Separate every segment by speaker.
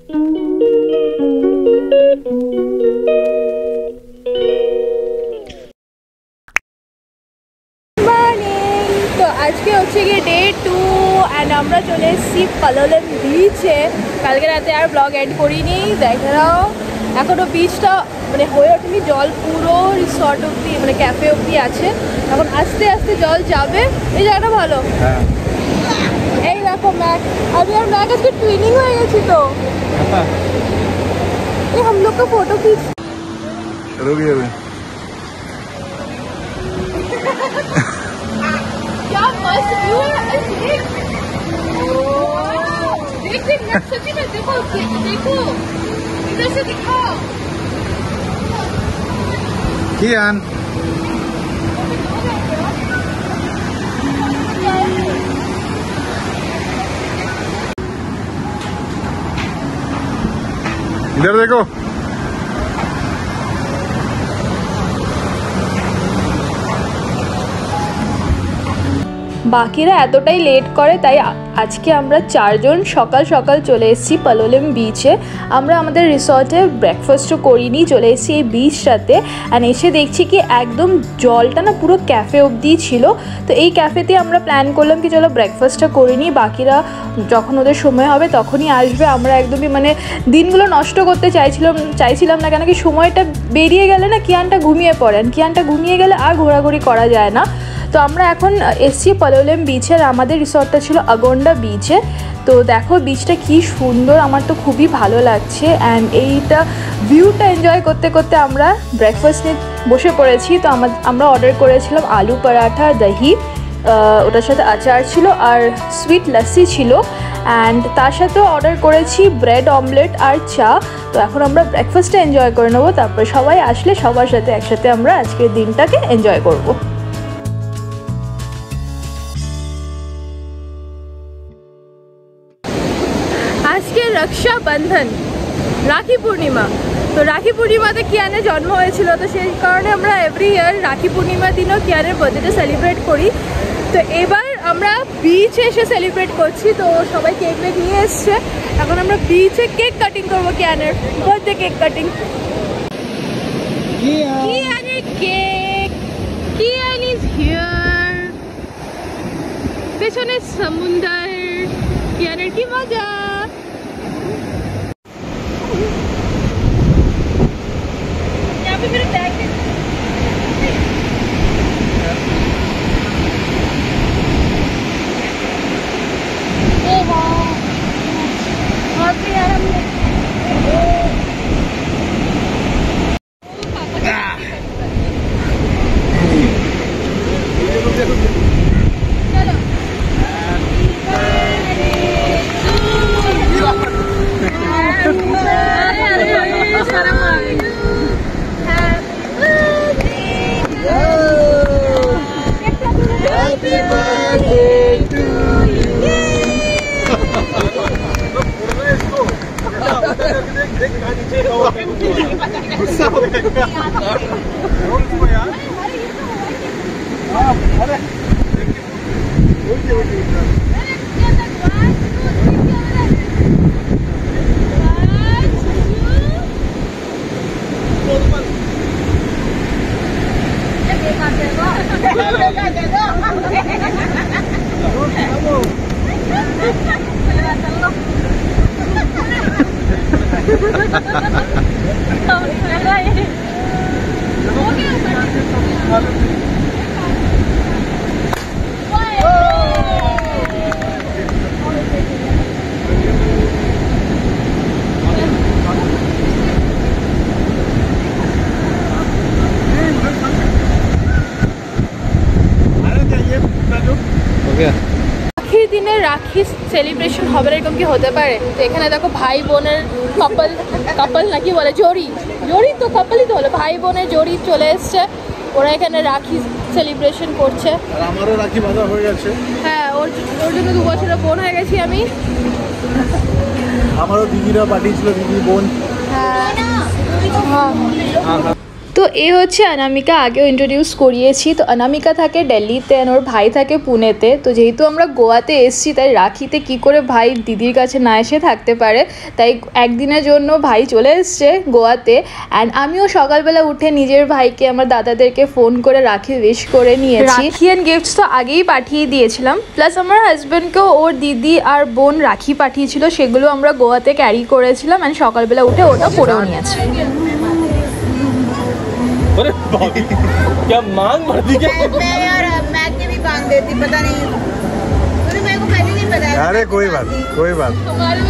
Speaker 1: তো আজকে হচ্ছে গিয়ে ডে 2 অ্যান্ড আমরা চলে এসেছি পালোলেম বিচে। কালকে রাতে আর ব্লগ এড করিনি, দেখে নাও এখনও বিচটা মানে হয়ে ওঠেনি, জল পুরো রিসর্ট অব্দি মানে ক্যাফে অব্দি আছে, এখন আস্তে আস্তে জল যাবে। এই জায়গাটা ভালো। এই দেখো ম্যাক, আমি আর ম্যাক আজকে টুইনিং হয়ে গেছি। তো এই हम लोग का फोटो खींच क्या मस्त व्यू है। देख देख सच्ची में देखो देखो इधर से दिखाओ
Speaker 2: कियान। इधर देखो।
Speaker 1: বাকিরা এতটাই লেট করে, তাই আজকে আমরা 4 জন সকাল সকাল চলে এসেছি পালোলেম বিচে। আমরা আমাদের রিসর্টে ব্রেকফাস্টও করিনি, চলে এসেছি এই বিচটাতে। অ্যান্ড এসে দেখছি কি একদম জলটা না পুরো ক্যাফে অবধি ছিল। তো এই ক্যাফেতে আমরা প্ল্যান করলাম কি চলো ব্রেকফাস্টটা করে নিই, বাকিরা যখন ওদের সময় হবে তখনই আসবে। আমরা একদমই মানে দিনগুলো নষ্ট করতে চাইছিলাম না, কেন কি সময়টা বেরিয়ে গেলে না কিয়ানটা ঘুমিয়ে পড়েন, কিয়ানটা ঘুমিয়ে গেলে আর ঘোরাঘুরি করা যায় না। তো আমরা এখন এসছি পালোলেম বিচের, আমাদের রিসর্টটা ছিল আগন্ডা বিচে। তো দেখো বিচটা কি সুন্দর, আমার তো খুবই ভালো লাগছে। অ্যান্ড এইটা ভিউটা এনজয় করতে করতে আমরা ব্রেকফাস্ট নিয়ে বসে পড়েছি। তো আমরা অর্ডার করেছিলাম আলু পরাঠা, দহি, ওটার সাথে আচার ছিল আর সুইট লস্যি ছিল। অ্যান্ড তার সাথেও অর্ডার করেছি ব্রেড অমলেট আর চা। তো এখন আমরা ব্রেকফাস্টটা এনজয় করে নেবো, তারপরে সবাই আসলে সবার সাথে একসাথে আমরা আজকের দিনটাকে এনজয় করবো। আজকে রক্ষাবন্ধন, রাখি পূর্ণিমা। তো রাখি পূর্ণিমাতে কিয়ানের জন্ম হয়েছিল, তো সেই কারণে আমরা এভরি ইয়ার রাখি পূর্ণিমার দিনও কিয়ানের বার্থডেটা সেলিব্রেট করি। তো এবার আমরা বিচে এসে সেলিব্রেট করছি। তো সবাই কেক নিয়ে এসছে, এখন আমরা বিচে কেক কাটিং করবো, কিয়ানের বার্থডে কেক কাটিং। কিয়ানের কেক, কিয়ান ইজ হিয়ার, পেছনে সমুদ্র, কিয়ানের কি মজা। রাখির দিনে রাখি সেলিব্রেশন হবে এরকম কি হতে পারে? তো এখানে দেখো ভাই বোনের কাপল নাকি বলে, জড়ি তো কাপলই তো হলো, ভাই বোনের জড়ি চলে এসছে, ওরা এখানে রাখি সেলিব্রেশন করছে।
Speaker 2: আর আমারও রাখি বাঁধা হয়ে গেছে।
Speaker 1: হ্যাঁ, ওর জন্য 2 বছরের বোন হয়ে গেছি আমি। আমারও দিদিরা পাঠিয়েছিল, দিদি বোন। হ্যাঁ। তো এ হচ্ছে অনামিকা, আগেও ইন্ট্রোডিউস করিয়েছি। তো অনামিকা থাকে দিল্লিতে আর ওর ভাই থাকে পুনেতে। তো যেহেতু আমরা গোয়াতে এসেছি তাই রাখিতে কি করে ভাই দিদির কাছে না এসে থাকতে পারে, তাই একদিনের জন্য ভাই চলে এসছে গোয়াতে। অ্যান্ড আমিও সকালবেলা উঠে নিজের ভাইকে আমার দাদাদেরকে ফোন করে রাখি উইশ করে নিয়েছি। রাখি অ্যান্ড গিফটস তো আগেই পাঠিয়ে দিয়েছিলাম, প্লাস আমার হাজব্যান্ডকেও ওর দিদি আর বোন রাখি পাঠিয়েছিল, সেগুলো আমরা গোয়াতে ক্যারি করেছিলাম অ্যান্ড সকালবেলা উঠে ওটা পরেও নিয়েছি।
Speaker 3: अरे क्या मांग भर दी क्या?
Speaker 4: मैं यार मैच के भी बांध देती, पता नहीं तूने मेरे को पहले नहीं बताया।
Speaker 2: अरे कोई बात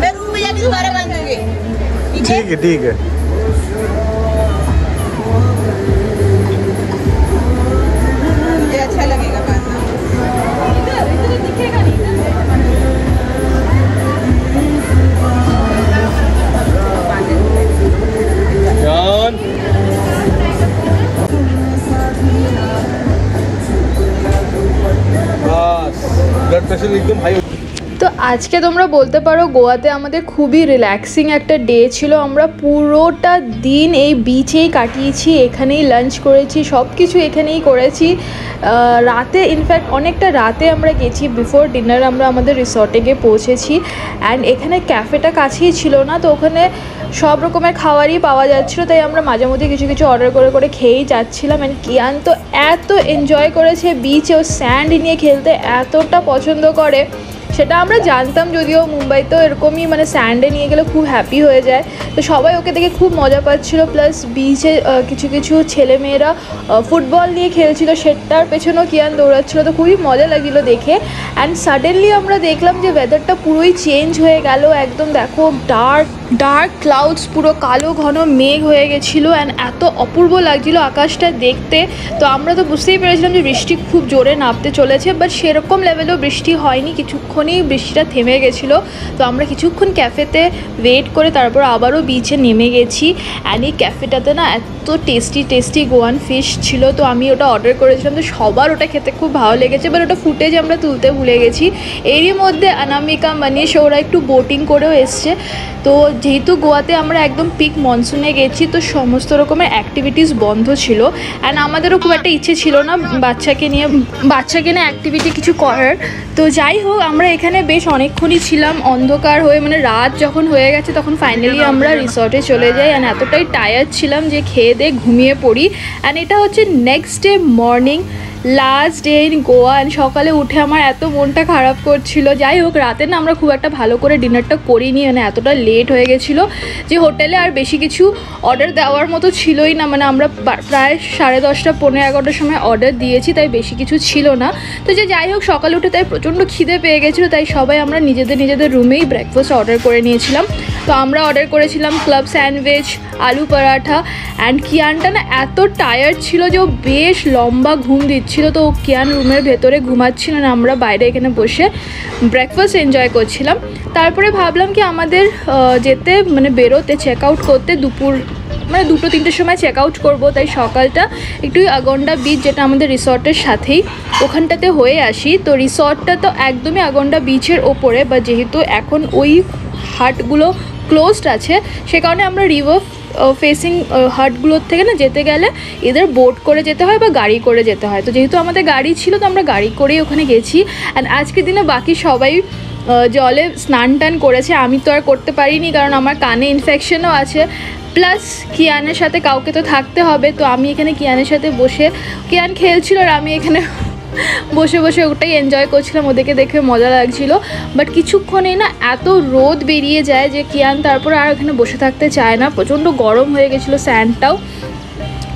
Speaker 4: मैं रूम में जाके दोबारा बांध दूंगी।
Speaker 2: ठीक है
Speaker 4: मुझे अच्छा लगेगा बांधना।
Speaker 1: दिखेगा नहीं
Speaker 3: जान बस ब्लड प्रेशर एकदम हाई।
Speaker 1: তো আজকে তোমরা বলতে পারো গোয়াতে আমাদের খুবই রিল্যাক্সিং একটা ডে ছিল। আমরা পুরোটা দিন এই বিচেই কাটিয়েছি, এখানেই লাঞ্চ করেছি, সব কিছু এখানেই করেছি। রাতে ইনফ্যাক্ট অনেকটা রাতে আমরা গেছি, বিফোর ডিনার আমরা আমাদের রিসর্টে গিয়ে পৌঁছেছি। অ্যান্ড এখানে ক্যাফেটা কাছেই ছিল না, তো ওখানে সব রকমের খাবারই পাওয়া যাচ্ছিলো, তাই আমরা মাঝে মধ্যে কিছু কিছু অর্ডার করে খেয়েই যাচ্ছিলাম। অ্যান্ড কিয়ান তো এত এনজয় করেছে বিচে, ও স্যান্ড নিয়ে খেলতে এতটা পছন্দ করে, সেটা আমরা জানতাম, যদিও মুম্বাইতেও এরকমই মানে স্যান্ডে নিয়ে গেলে খুব হ্যাপি হয়ে যায়। তো সবাই ওকে দেখে খুব মজা পাচ্ছিলো। প্লাস বিচে কিছু কিছু ছেলেমেয়েরা ফুটবল নিয়ে খেলছিল, সেটার পেছনেও কিয়ান দৌড়াচ্ছিলো, তো খুবই মজা লাগছিলো দেখে। অ্যান্ড সাডেনলি আমরা দেখলাম যে ওয়েদারটা পুরোই চেঞ্জ হয়ে গেল, একদম দেখো ডার্ক ক্লাউডস, পুরো কালো ঘন মেঘ হয়ে গেছিলো। অ্যান্ড এত অপূর্ব লাগছিলো আকাশটা দেখতে। তো আমরা তো বুঝতেই পেরেছিলাম যে বৃষ্টি খুব জোরে নামতে চলেছে, বাট সেরকম লেভেলেও বৃষ্টি হয়নি, কিছুক্ষণই বৃষ্টিটা থেমে গেছিলো। তো আমরা কিছুক্ষণ ক্যাফেতে ওয়েট করে তারপর আবারও বিচে নেমে গেছি। অ্যান্ড এই ক্যাফেটাতে না এত টেস্টি গোয়ান ফিশ ছিল, তো আমি ওটা অর্ডার করেছিলাম, তো সবার ওটা খেতে খুব ভালো লেগেছে, বাট ওটা ফুটেজ আমরা তুলতে ভুলে গেছি। এরই মধ্যে অনামিকা, মনীষ ওরা একটু বোটিং করেও এসছে। তো যেহেতু গোয়াতে আমরা একদম পিক মনসুনে গেছি, তো সমস্ত রকমের অ্যাক্টিভিটিস বন্ধ ছিল। অ্যান্ড আমাদেরও খুব একটা ইচ্ছে ছিল না বাচ্চাকে নিয়ে অ্যাক্টিভিটি কিছু করার। তো যাই হোক, আমরা এখানে বেশ অনেকক্ষণই ছিলাম, অন্ধকার হয়ে মানে রাত যখন হয়ে গেছে তখন ফাইনালি আমরা রিসর্টে চলে যাই। অ্যান্ড এতটাই টায়ার্ড ছিলাম যে খেয়ে দিয়ে ঘুমিয়ে পড়ি। অ্যান্ড এটা হচ্ছে next day morning, last day in Goa. And সকালে উঠে আমার এত মনটা খারাপ করছিল। যাই হোক, রাতে না আমরা খুব একটা ভালো করে ডিনারটা করিনি, মানে এতটা লেট হয়ে গেছিলো যে হোটেলে আর বেশি কিছু অর্ডার দেওয়ার মতো ছিলই না। মানে আমরা প্রায় 10:30 পৌনে 11টার সময় অর্ডার দিয়েছি, তাই বেশি কিছু ছিল না। তো যাই হোক, সকালে উঠে তাই প্রচণ্ড খিদে পেয়ে গেছিলো, তাই সবাই আমরা নিজেদের রুমেই ব্রেকফাস্ট অর্ডার করে নিয়েছিলাম। তো আমরা অর্ডার করেছিলাম ক্লাব স্যান্ডউইচ, আলু পরাঠা। অ্যান্ড কিয়ানটা না এত টায়ার্ড ছিল যে ও বেশ লম্বা ঘুম দিচ্ছিল, তো কিয়ান রুমের ভেতরে ঘুমাচ্ছিল না, আমরা বাইরে এখানে বসে ব্রেকফাস্ট এনজয় করছিলাম। তারপরে ভাবলাম কি আমাদের যেতে মানে বেরোতে চেক আউট করতে দুপুর মানে 2-3টের সময় চেক আউট করবো, তাই সকালটা একটু আগন্ডা বিচ, যেটা আমাদের রিসর্টের সাথেই, ওখানটাতে হয়ে আসি। তো রিসর্টটা তো একদমই আগন্ডা বিচের ওপরে, বা যেহেতু এখন ওই হাটগুলো ক্লোজড আছে, সে কারণে আমরা রিভার ফেসিং হাটগুলোর থেকে না যেতে গেলে এদের বোট করে যেতে হয় বা গাড়ি করে যেতে হয়। তো যেহেতু আমাদের গাড়ি ছিল, তো আমরা গাড়ি করেই ওখানে গেছি। অ্যান্ড আজকের দিনে বাকি সবাই জলে স্নান টান করেছে, আমি তো আর করতে পারিনি, কারণ আমার কানে ইনফেকশনও আছে। প্লাস কিয়ানের সাথে কাউকে তো থাকতে হবে, তো আমি এখানে কিয়ানের সাথে বসে, কিয়ান খেলছিল আর আমি এখানে বসে ওটাই এনজয় করছিলাম, ওদেরকে দেখে মজা লাগছিল। বাট কিছুক্ষণেই না এত রোদ বেরিয়ে যায় যে কিয়ান তারপর আর এখানে বসে থাকতে চায় না, প্রচণ্ড গরম হয়ে গেছিলো স্যান্ডটাও।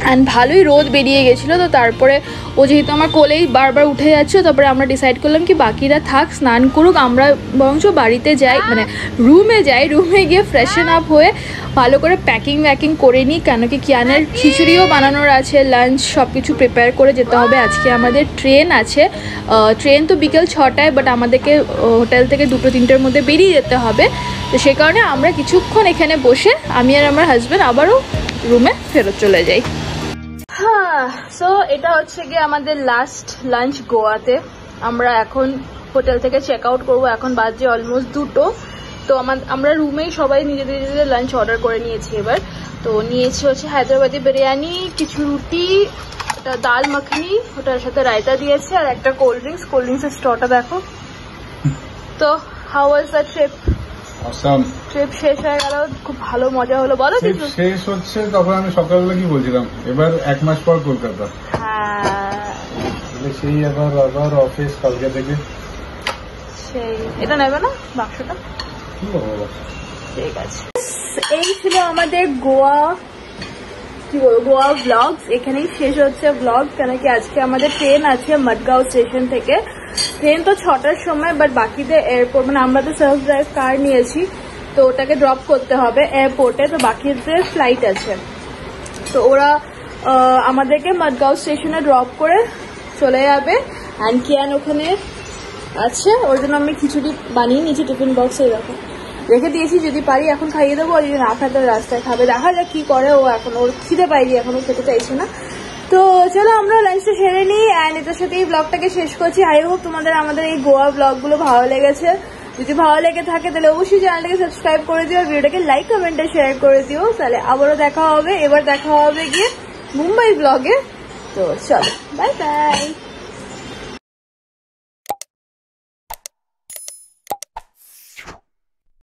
Speaker 1: অ্যান্ড ভালোই রোদ বেরিয়ে গেছিলো। তো তারপরে ও যেহেতু আমার কোলেই বারবার উঠে যাচ্ছিলো, তারপরে আমরা ডিসাইড করলাম কি বাকিরা থাক, স্নান করুক, আমরা বরঞ্চ বাড়িতে যাই, মানে রুমে গিয়ে ফ্রেশন আপ হয়ে ভালো করে প্যাকিং করে নিই, কেন কি কিয়ানের খিচুড়িও বানানোর আছে, লাঞ্চ সব কিছু প্রিপেয়ার করে যেতে হবে। আজকে আমাদের ট্রেন আছে, ট্রেন তো বিকেল 6টায়, বাট আমাদেরকে হোটেল থেকে 2-3টের মধ্যে বেরিয়ে যেতে হবে। তো সে কারণে আমরা কিছুক্ষণ এখানে বসে আমি আর আমার হাজব্যান্ড আবারও রুমে ফেরত চলে যাই। সো এটা হচ্ছে গিয়ে আমাদের লাস্ট লাঞ্চ গোয়াতে। আমরা এখন হোটেল থেকে চেক আউট করবো, এখন বাজে অলমোস্ট 2টো। তো আমরা রুমেই সবাই নিজেদের লাঞ্চ অর্ডার করে নিয়েছি এবার। তো নিয়েছি হচ্ছে হায়দ্রাবাদি বিরিয়ানি, কিছু রুটি, ওটা ডাল মাখনি, ওটার সাথে রায়তা দিয়েছে, আর একটা কোল্ড ড্রিঙ্কসের স্টলটা দেখো। তো how was the trip?
Speaker 2: Awesome.
Speaker 1: Trip শেষ হয়ে গেল, খুব ভালো মজা হলো। বলো কিছু।
Speaker 2: শেষ হচ্ছে, তখন আমি সকালবেলা কি বলছিলাম, এবার 1 মাস পর কলকাতা।
Speaker 1: হ্যাঁ
Speaker 2: সেই আবার অফিস কালকে থেকে।
Speaker 1: সেই এটা নেবে না বাক্সটা?
Speaker 2: কি বলবো,
Speaker 1: ঠিক আছে। এই ছিল আমাদের গোয়া, কি বলবো, গোয়া ব্লগস। এখানেই শেষ হচ্ছে ব্লগ, কেন কি আজকে আমাদের ট্রেন আছে মডগাঁও স্টেশন থেকে। ট্রেন তো 6টার সময়, বাট বাকিদের এয়ারপোর্ট, মানে আমরা তো সেলফ ড্রাইভ কার নিয়েছি, তো ওটাকে ড্রপ করতে হবে এয়ারপোর্টে, তো বাকিদের ফ্লাইট আছে। তো ওরা আমাদেরকে মডগাঁও স্টেশনে ড্রপ করে চলে যাবে। অ্যান্ড কিয়ান ওখানে আছে, ওর জন্য আমি খিচুড়ি বানিয়ে নিয়েছি টিফিন বক্সে, এরকম রেখে দিয়েছি। যদি পারি এখন খাইয়ে দেবো, আর যদি না খায় তাহলে রাস্তায় খাবে। দেখা যাক কি করে ও, এখন ওর খিদে পাইনি, এখন ও খেতে চাইছে না। তো চলো আমরা লাঞ্চটা সেরে নিই, অ্যান্ড এটার সাথে এই ব্লগটাকে শেষ করছি। আই হোপ তোমাদের আমাদের এই গোয়া ব্লগগুলো ভালো লেগেছে। যদি ভালো লেগে থাকে তাহলে অবশ্যই চ্যানেলটাকে সাবস্ক্রাইব করে দিও, ভিডিওটাকে লাইক কমেন্টে শেয়ার করে দিও। তাহলে আবারও দেখা হবে, এবার দেখা হবে গিয়ে মুম্বাই ব্লগে। তো চলো, বাই বাই।